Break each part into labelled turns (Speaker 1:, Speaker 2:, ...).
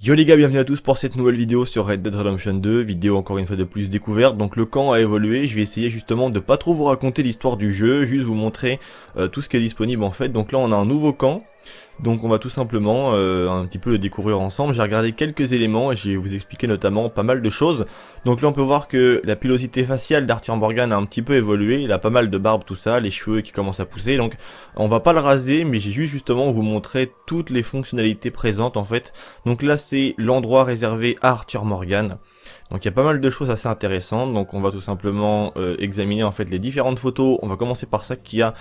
Speaker 1: Yo les gars, bienvenue à tous pour cette nouvelle vidéo sur Red Dead Redemption 2, vidéo encore une fois de plus découverte. Donc le camp a évolué, je vais essayer justement de pas trop vous raconter l'histoire du jeu, juste vous montrer tout ce qui est disponible en fait. Donc là on a un nouveau camp, donc on va tout simplement un petit peu le découvrir ensemble. J'ai regardé quelques éléments et je vais vous expliquer notamment pas mal de choses. Donc là on peut voir que la pilosité faciale d'Arthur Morgan a un petit peu évolué, il a pas mal de barbe tout ça, les cheveux qui commencent à pousser. Donc on va pas le raser, mais j'ai juste justement vous montrer toutes les fonctionnalités présentes en fait. Donc là c'est l'endroit réservé à Arthur Morgan. Donc il y a pas mal de choses assez intéressantes. Donc on va tout simplement examiner en fait les différentes photos. On va commencer par ça qu'il y a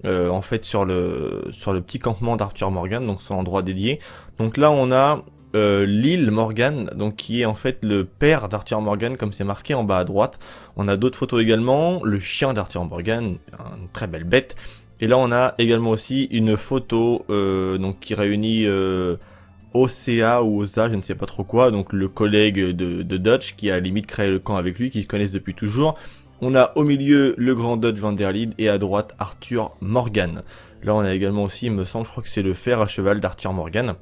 Speaker 1: en fait sur le petit campement d'Arthur Morgan, donc son endroit dédié. Donc là on a l'île Morgan, donc qui est en fait le père d'Arthur Morgan, comme c'est marqué en bas à droite. On a d'autres photos également, le chien d'Arthur Morgan, une très belle bête. Et là on a également aussi une photo donc qui réunit OCA ou OSA, je ne sais pas trop quoi, donc le collègue de Dutch qui a à la limite créé le camp avec lui, qui se connaissent depuis toujours. On a au milieu le grand Dutch Van der Linde et à droite Arthur Morgan. Là on a également aussi, il me semble, je crois que c'est le fer à cheval d'Arthur Morgan.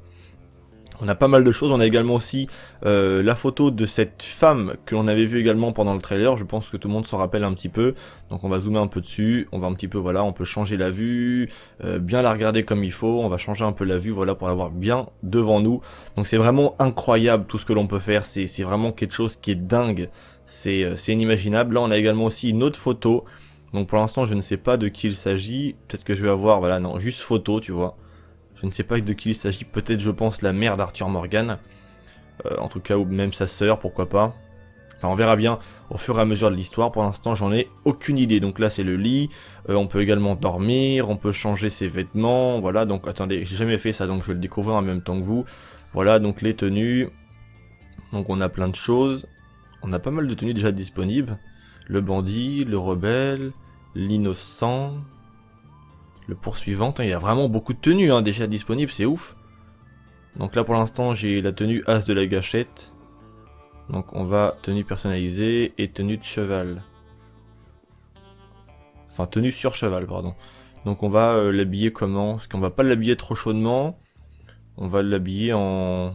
Speaker 1: On a pas mal de choses, on a également aussi la photo de cette femme que l'on avait vue également pendant le trailer, je pense que tout le monde s'en rappelle un petit peu. Donc on va zoomer un peu dessus, on va un petit peu, voilà, on peut changer la vue, bien la regarder comme il faut, on va changer un peu la vue, voilà, pour l'avoir bien devant nous. Donc c'est vraiment incroyable tout ce que l'on peut faire, c'est vraiment quelque chose qui est dingue, c'est inimaginable. Là on a également aussi une autre photo, donc pour l'instant je ne sais pas de qui il s'agit, peut-être que je vais avoir, voilà, non, juste photo, tu vois. Je ne sais pas de qui il s'agit, peut-être je pense la mère d'Arthur Morgan, en tout cas, ou même sa sœur, pourquoi pas. Enfin, on verra bien au fur et à mesure de l'histoire, pour l'instant j'en ai aucune idée. Donc là c'est le lit, on peut également dormir, on peut changer ses vêtements, voilà. Donc attendez, j'ai jamais fait ça, donc je vais le découvrir en même temps que vous. Voilà, donc les tenues, donc on a plein de choses, on a pas mal de tenues déjà disponibles. Le bandit, le rebelle, l'innocent... Le poursuivant, il y a vraiment beaucoup de tenues hein, déjà disponibles, c'est ouf. Donc là pour l'instant j'ai la tenue as de la gâchette. Donc on va tenue personnalisée et tenue de cheval. Enfin tenue sur cheval pardon. Donc on va l'habiller comment? Parce qu'on va pas l'habiller trop chaudement. On va l'habiller en...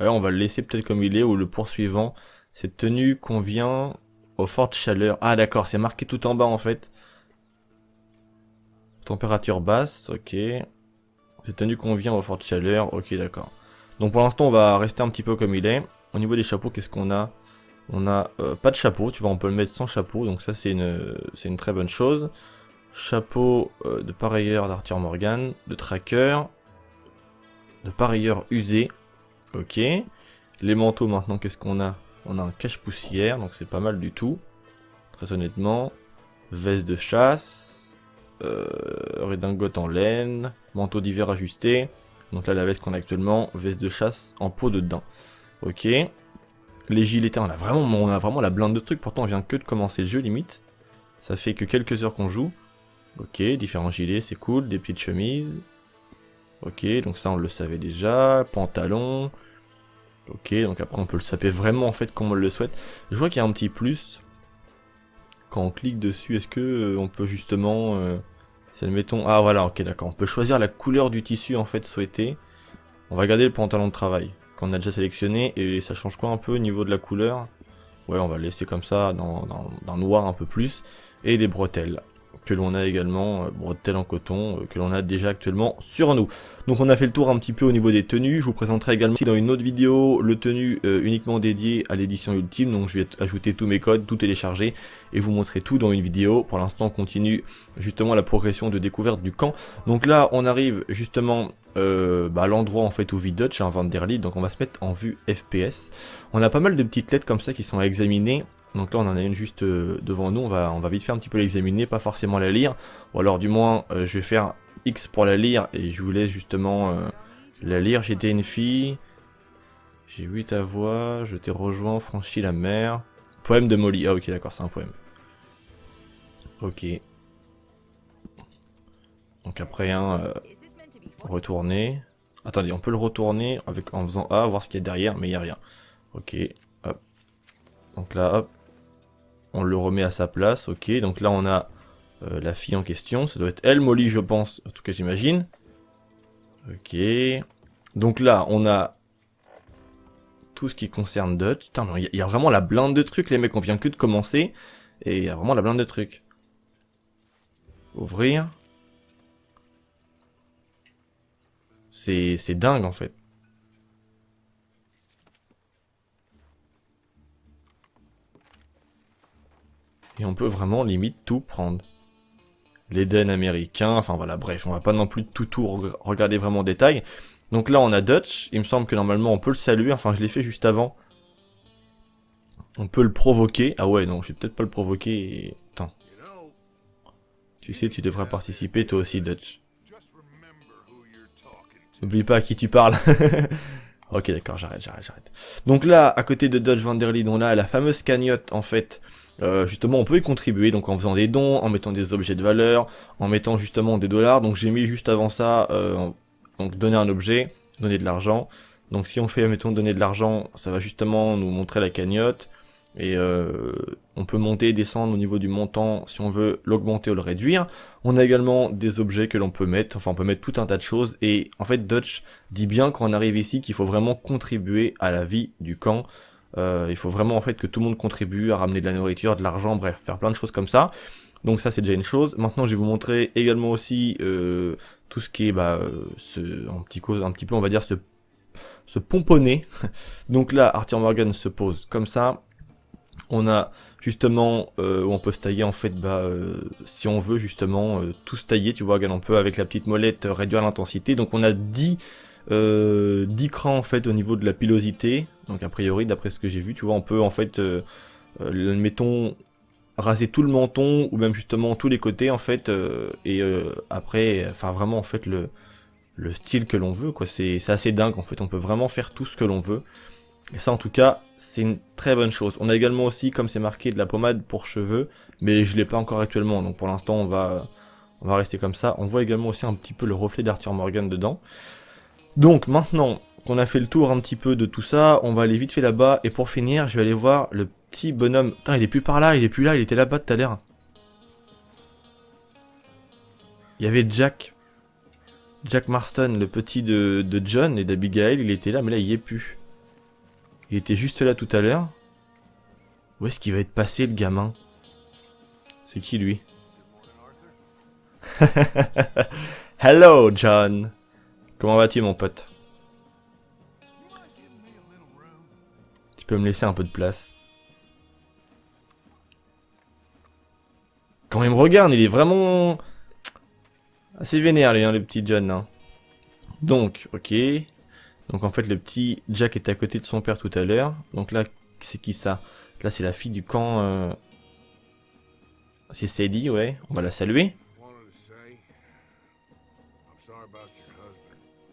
Speaker 1: Ouais, on va le laisser peut-être comme il est, ou le poursuivant. Cette tenue convient aux fortes chaleurs. Ah d'accord, c'est marqué tout en bas en fait. Température basse, ok. Cette tenue convient aux fortes chaleurs, ok d'accord. Donc pour l'instant on va rester un petit peu comme il est. Au niveau des chapeaux, qu'est-ce qu'on a? On a pas de chapeau, tu vois, on peut le mettre sans chapeau, donc ça c'est une très bonne chose. Chapeau de pareilleur d'Arthur Morgan, de tracker, de pareilleur usé, ok. Les manteaux maintenant, qu'est-ce qu'on a? On a un cache-poussière, donc c'est pas mal du tout, très honnêtement. Veste de chasse. Redingote en laine, manteau d'hiver ajusté. Donc là la veste qu'on a actuellement, veste de chasse en peau de daim. Ok. Les gilets, on a vraiment la blinde de trucs, pourtant on vient que de commencer le jeu limite. Ça fait que quelques heures qu'on joue. Ok, différents gilets, c'est cool, des petites chemises. Ok, donc ça on le savait déjà, pantalon. Ok, donc après on peut le saper vraiment en fait comme on le souhaite. Je vois qu'il y a un petit plus. Quand on clique dessus, est-ce que on peut justement... si admettons... Ah voilà, ok d'accord. On peut choisir la couleur du tissu en fait souhaité. On va garder le pantalon de travail qu'on a déjà sélectionné. Et ça change quoi un peu au niveau de la couleur? Ouais, on va le laisser comme ça, dans noir un peu plus. Et les bretelles que l'on a également, bretelles en coton, que l'on a déjà actuellement sur nous. Donc on a fait le tour un petit peu au niveau des tenues. Je vous présenterai également dans une autre vidéo le tenue uniquement dédié à l'édition ultime. Donc je vais ajouter tous mes codes, tout télécharger et vous montrer tout dans une vidéo. Pour l'instant on continue justement la progression de découverte du camp. Donc là on arrive justement à l'endroit en fait où vit Dutch, hein, Van der Linde. Donc on va se mettre en vue FPS. On a pas mal de petites lettres comme ça qui sont à examiner. Donc là on en a une juste devant nous, on va vite faire un petit peu l'examiner, pas forcément la lire. Ou alors du moins je vais faire X pour la lire et je vous laisse justement la lire. J'étais une fille, j'ai eu ta voix, je t'ai rejoint, franchi la mer. Poème de Molly, ah ok d'accord c'est un poème. Ok. Donc après retourner. Attendez, on peut le retourner en faisant A, voir ce qu'il y a derrière, mais il n'y a rien. Ok, hop. Donc là hop. On le remet à sa place, ok, donc là on a la fille en question, ça doit être elle, Molly je pense, en tout cas j'imagine. Ok, donc là on a tout ce qui concerne Dutch. Putain, il y a vraiment la blinde de trucs, les mecs, on vient que de commencer. Et il y a vraiment la blinde de trucs. Ouvrir. C'est dingue, en fait. Et on peut vraiment, limite, tout prendre. L'Éden américain, enfin voilà, bref, on va pas non plus tout regarder vraiment en détail. Donc là, on a Dutch. Il me semble que normalement, on peut le saluer. Enfin, je l'ai fait juste avant. On peut le provoquer. Ah ouais, non, je vais peut-être pas le provoquer. Attends. Tu sais, tu devrais participer toi aussi, Dutch. N'oublie pas à qui tu parles. Ok, d'accord, j'arrête. Donc là, à côté de Dutch Van der Linde, on a la fameuse cagnotte, en fait. Justement, on peut y contribuer, donc en faisant des dons, en mettant des objets de valeur, en mettant justement des dollars. Donc j'ai mis juste avant ça, donc donner un objet, donner de l'argent. Donc si on fait, mettons, donner de l'argent, ça va justement nous montrer la cagnotte. Et on peut monter et descendre au niveau du montant si on veut l'augmenter ou le réduire. On a également des objets que l'on peut mettre, enfin on peut mettre tout un tas de choses. Et en fait Dutch dit bien quand on arrive ici qu'il faut vraiment contribuer à la vie du camp. Il faut vraiment en fait que tout le monde contribue à ramener de la nourriture, de l'argent, bref, faire plein de choses comme ça. Donc ça c'est déjà une chose. Maintenant je vais vous montrer également aussi tout ce qui est un petit peu on va dire se pomponner. Donc là Arthur Morgan se pose comme ça. On a justement où on peut se tailler en fait si on veut justement tout se tailler, tu vois, on peut avec la petite molette réduire l'intensité. Donc on a 10 crans en fait au niveau de la pilosité. Donc a priori d'après ce que j'ai vu, tu vois, on peut en fait mettons raser tout le menton ou même justement tous les côtés en fait après enfin vraiment en fait le style que l'on veut quoi, c'est assez dingue en fait, on peut vraiment faire tout ce que l'on veut. Et ça en tout cas c'est une très bonne chose. On a également aussi, comme c'est marqué, de la pommade pour cheveux, mais je l'ai pas encore actuellement, donc pour l'instant on va rester comme ça. On voit également aussi un petit peu le reflet d'Arthur Morgan dedans. Donc maintenant qu'on a fait le tour un petit peu de tout ça, on va aller vite fait là-bas, et pour finir je vais aller voir le petit bonhomme. Putain, il est plus par là, il est plus là, il était là-bas tout à l'heure. Il y avait Jack Marston, le petit de John et d'Abigail, il était là, mais là il y est plus. Il était juste là tout à l'heure. Où est-ce qu'il va être passé, le gamin? C'est qui, lui? Hello, John. Comment vas-tu, mon pote? Tu peux me laisser un peu de place? Quand il me regarde, il est vraiment assez vénère, lui, hein, le petit John. Hein. Donc, ok. Donc en fait le petit Jack était à côté de son père tout à l'heure. Donc là c'est qui ça? Là c'est la fille du camp. C'est Sadie, ouais. On va la saluer.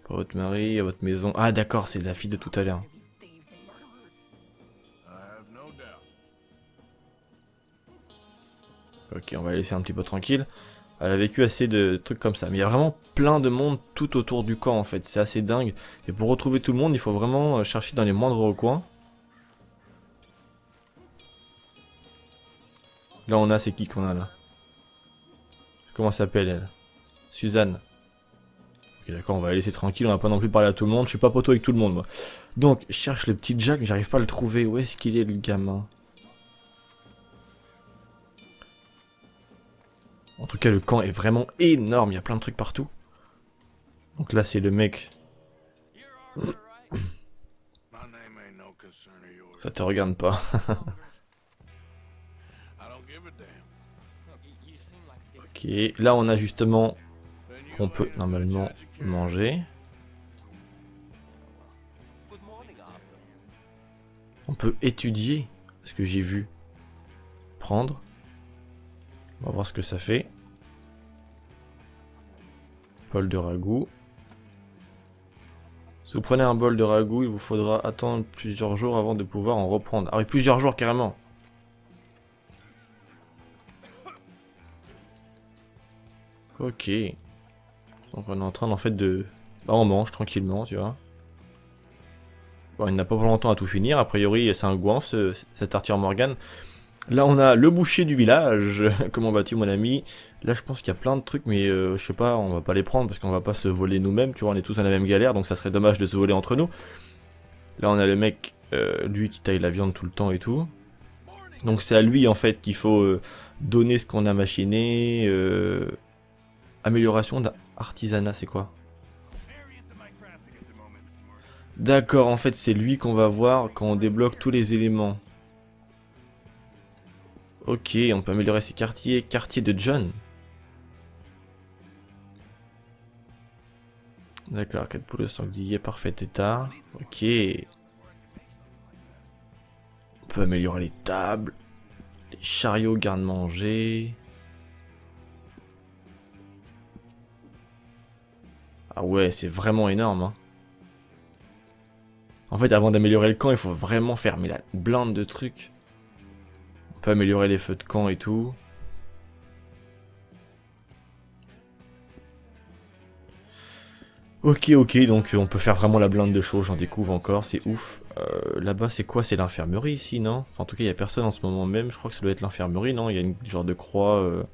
Speaker 1: Pour votre mari, à votre maison. Ah d'accord, c'est la fille de tout à l'heure. Ok, on va la laisser un petit peu tranquille. Elle a vécu assez de trucs comme ça. Mais il y a vraiment plein de monde tout autour du camp en fait. C'est assez dingue. Et pour retrouver tout le monde, il faut vraiment chercher dans les moindres recoins. Là on a, c'est qui qu'on a là? Comment s'appelle elle? Suzanne. Ok d'accord, on va la laisser tranquille. On va pas non plus parler à tout le monde. Je suis pas poteau avec tout le monde moi. Donc je cherche le petit Jack mais j'arrive pas à le trouver. Où est-ce qu'il est le gamin? En tout cas, le camp est vraiment énorme, il y a plein de trucs partout. Donc là, c'est le mec. Ça te regarde pas. Ok, là on a justement... On peut normalement manger. On peut étudier ce que j'ai vu. Prendre. On va voir ce que ça fait. Bol de ragoût. Si vous prenez un bol de ragoût, il vous faudra attendre plusieurs jours avant de pouvoir en reprendre. Ah oui, plusieurs jours carrément. Ok. Donc on est en train en fait de... Là on mange tranquillement, tu vois. Bon, il n'a pas pour longtemps à tout finir. A priori, c'est un goinf, cet Arthur Morgan. Là, on a le boucher du village. Comment vas-tu, mon ami? Là, je pense qu'il y a plein de trucs, mais je sais pas, on va pas les prendre parce qu'on va pas se voler nous-mêmes. Tu vois, on est tous dans la même galère, donc ça serait dommage de se voler entre nous. Là, on a le mec lui qui taille la viande tout le temps et tout. Donc c'est à lui en fait qu'il faut donner ce qu'on a machiné. Amélioration d'artisanat, c'est quoi? D'accord, en fait c'est lui qu'on va voir quand on débloque tous les éléments. Ok, on peut améliorer ses quartiers. Quartier de John. D'accord, 4 poules de sanglier, parfait état. Ok. On peut améliorer les tables. Les chariots garde-manger. Ah ouais, c'est vraiment énorme. Hein. En fait, avant d'améliorer le camp, il faut vraiment faire mais la blinde de trucs. On peut améliorer les feux de camp et tout. Ok, donc on peut faire vraiment la blinde de choses, j'en découvre encore, c'est ouf. Là-bas, c'est quoi? C'est l'infirmerie ici, non? Enfin, en tout cas, il n'y a personne en ce moment même, je crois que ça doit être l'infirmerie, non? Il y a une genre de croix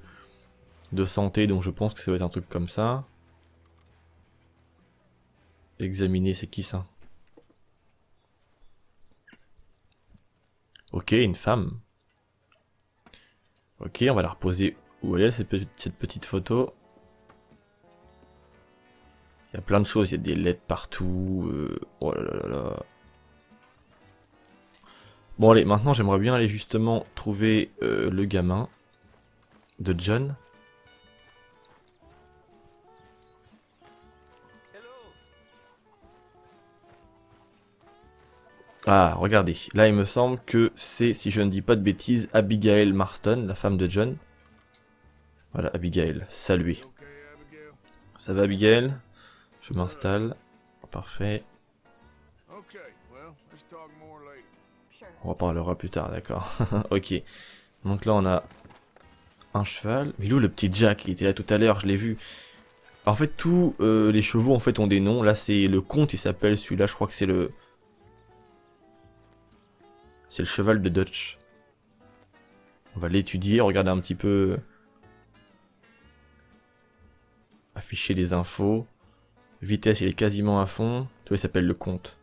Speaker 1: de santé, donc je pense que ça doit être un truc comme ça. Examiner, c'est qui ça? Ok, une femme. Ok, on va la reposer où elle est, cette petite photo. Il y a plein de choses, il y a des lettres partout. Oh là là là là. Bon allez, maintenant j'aimerais bien aller justement trouver le gamin de John. Ah, regardez, là il me semble que c'est, si je ne dis pas de bêtises, Abigail Marston, la femme de John. Voilà, Abigail, saluez. Ça va Abigail? Je m'installe. Parfait. On reparlera plus tard, d'accord. Ok. Donc là on a un cheval. Mais où le petit Jack? Il était là tout à l'heure, je l'ai vu. En fait, tous les chevaux en fait ont des noms. Là c'est le comte, il s'appelle celui-là, je crois que c'est le... C'est le cheval de Dutch. On va l'étudier, regarder un petit peu... Afficher les infos. Vitesse, il est quasiment à fond. Tu vois, il s'appelle le comte.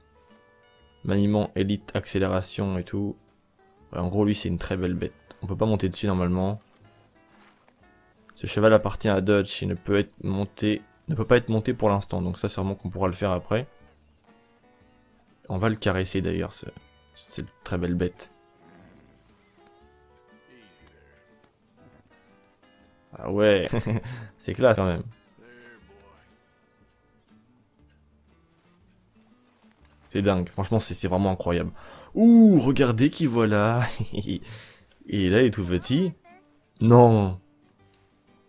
Speaker 1: Maniement, élite, accélération et tout. Ouais, en gros, lui, c'est une très belle bête. On peut pas monter dessus normalement. Ce cheval appartient à Dutch. Il ne peut pas être monté pour l'instant. Donc ça, c'est vraiment qu'on pourra le faire après. On va le caresser d'ailleurs, cette très belle bête. Ah ouais, c'est classe quand même. C'est dingue, franchement c'est vraiment incroyable. Ouh, regardez qui voilà. Et là il est tout petit. Non.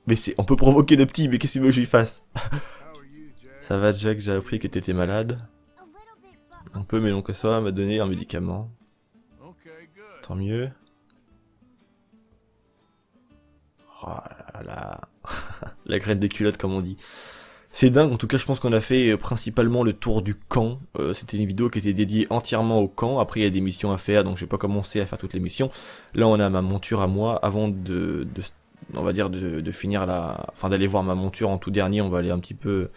Speaker 1: Mais on peut provoquer le petit, mais qu'est-ce qu'il veut que je lui fasse? Ça va Jack, j'ai appris que t'étais malade. Un peu, mais non que ça m'a donné un médicament. Tant mieux. Oh là là. La graine des culottes comme on dit. C'est dingue, en tout cas je pense qu'on a fait principalement le tour du camp. C'était une vidéo qui était dédiée entièrement au camp. Après il y a des missions à faire, donc je vais pas commencer à faire toutes les missions. Là on a ma monture à moi. Avant on va dire de finir enfin d'aller voir ma monture en tout dernier, on va aller un petit peu...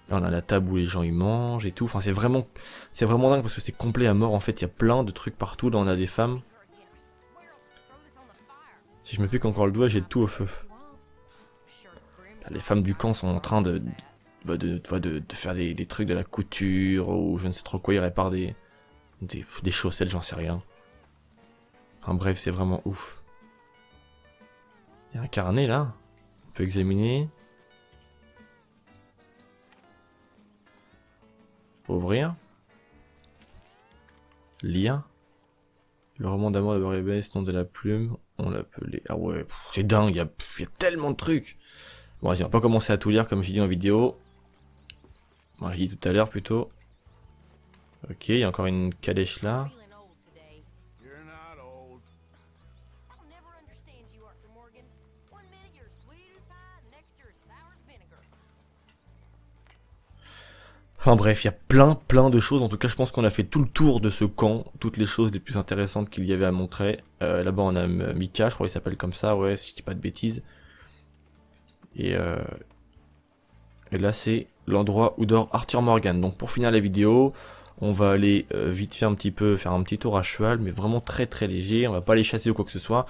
Speaker 1: Là on a la table où les gens y mangent et tout. Enfin c'est vraiment dingue parce que c'est complet à mort en fait. Il y a plein de trucs partout. Là on a des femmes. Si je me pique encore le doigt, j'ai tout au feu. Les femmes du camp sont en train de faire des trucs de la couture ou je ne sais trop quoi, ils réparent des chaussettes, j'en sais rien. Enfin bref, c'est vraiment ouf. Il y a un carnet là, on peut examiner. Ouvrir. Lire. Le roman d'amour de Borébès, nom de la plume, on l'appelait... Ah ouais, c'est dingue, il y a tellement de trucs. Bon, vas-y, on va pas commencer à tout lire comme j'ai dit en vidéo. Bon, j'ai dit tout à l'heure plutôt. Ok, il y a encore une calèche là. Enfin bref, il y a plein de choses. En tout cas, je pense qu'on a fait tout le tour de ce camp. Toutes les choses les plus intéressantes qu'il y avait à montrer. Là-bas, on a Mika, je crois qu'il s'appelle comme ça, ouais, si je dis pas de bêtises. Et là, c'est l'endroit où dort Arthur Morgan. Donc pour finir la vidéo, On va aller vite fait un petit peu faire un petit tour à cheval, mais vraiment très léger. On va pas les chasser ou quoi que ce soit.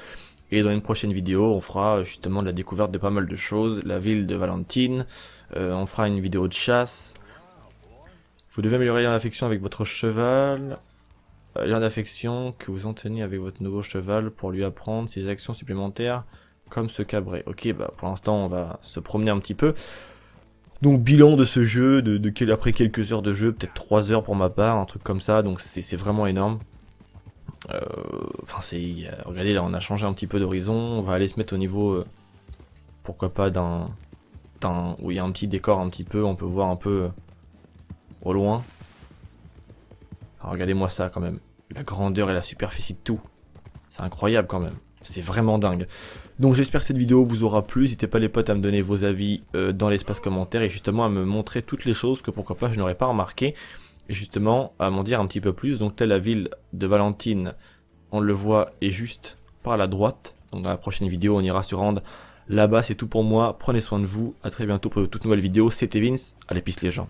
Speaker 1: Et dans une prochaine vidéo, on fera justement de la découverte de pas mal de choses. La ville de Valentine, on fera une vidéo de chasse. Vous devez améliorer l'affection avec votre cheval. Lien d'affection que vous entretenez avec votre nouveau cheval pour lui apprendre ses actions supplémentaires comme se cabrer. Ok, bah pour l'instant on va se promener un petit peu. Donc bilan de ce jeu, après quelques heures de jeu, peut-être 3 heures pour ma part, un truc comme ça, donc c'est vraiment énorme. Enfin regardez là on a changé un petit peu d'horizon, on va aller se mettre au niveau, pourquoi pas où il y a un petit décor un petit peu, on peut voir un peu au loin. Alors, regardez-moi ça quand même. La grandeur et la superficie de tout. C'est incroyable quand même. C'est vraiment dingue. Donc j'espère que cette vidéo vous aura plu. N'hésitez pas les potes à me donner vos avis dans l'espace commentaire et justement à me montrer toutes les choses que pourquoi pas je n'aurais pas remarqué. Et justement à m'en dire un petit peu plus. Donc telle la ville de Valentine, on le voit est juste par la droite. Donc dans la prochaine vidéo on ira se rendre là-bas. C'est tout pour moi. Prenez soin de vous. À très bientôt pour de toutes nouvelles vidéos. C'était Vince. Allez, peace les gens.